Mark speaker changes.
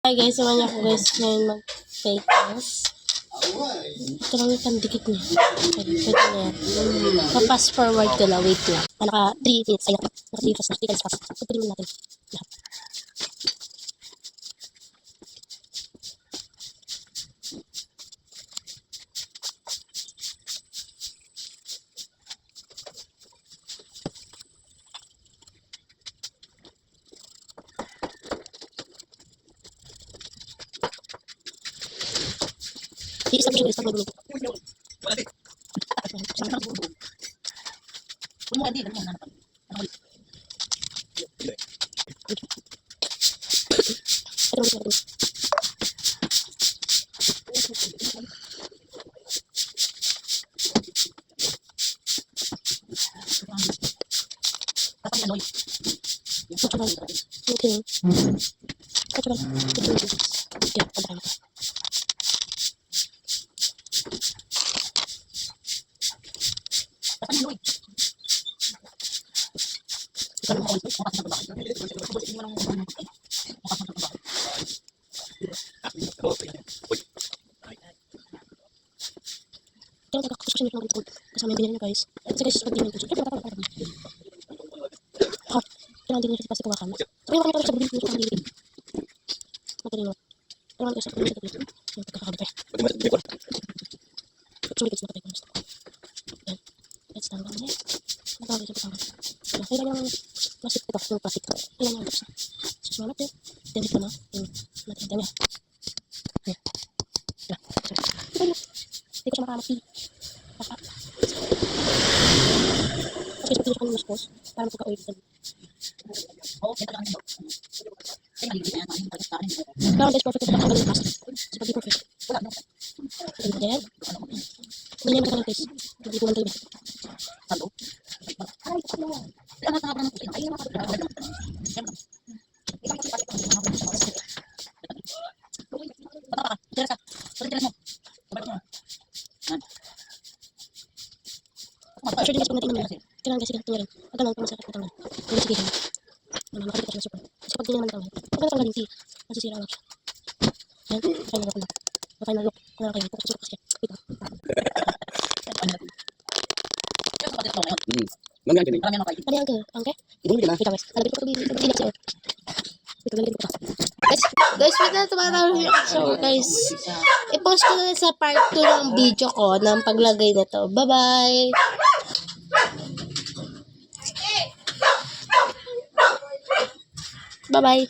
Speaker 1: Hi guys, naman ako guys ngayon mag-fake nails. Ito lang yung pandikit niya. Pwede na yan. Pa-fast forward ko na, wait lang. Naka 3 minutes, ay naka 3 minutes na, 3 minutes fast. Pagpilin natin lahat. I-stop siya, i-stop mo dito. Okay. Kaya nagkakakusok siya nito kasama yung binili niya guys. Kasi guys, pag binili ko siya, kaya parang kailangan din niya kasi pasi kawakan. Pero yung kami sa bubili ko sa bubili. Matalino. Kailangan ko sa bubili sa bubili. Yung pagkakabit eh. Sorry guys, nakatay ko na gusto ko. Yan. Let's down down eh. Nagkakabit sa pagkakabit. Kailangan yung plastic ito, yung plastic. Kailangan yung tapos na. Susunod natin. Debit ko na yung natin niya. Ayan. Sorry. Hindi ko siya makamati. Kasi ito pinaka yung post para magka-oil dito. Kailangan guys, perfect ito pagkakalin yung plastic. So pag di perfect. And then, hindi naman ka guys. Hindi ko lang tayo ba. Sure din guys, pag natin naman kailangan kasi ganito niya rin. Pag ganun, pag masakit matanggal. Hindi sige rin. Makakita ka siya na super. Kasi pag di naman natanggal. Pag natanggal hindi, masisira lang siya. Yan, final look lang. Final look. Kung na kayo, kung susurok kasi. Wait lang. Ano yung angke? Wait lang guys. Alagay ko ito dito sa ito galing ko. Guys, wait na tumatawag yung action ko guys. I-post ko na sa part 2 ng video ko ng paglagay na to. Bye-bye! Bye-bye!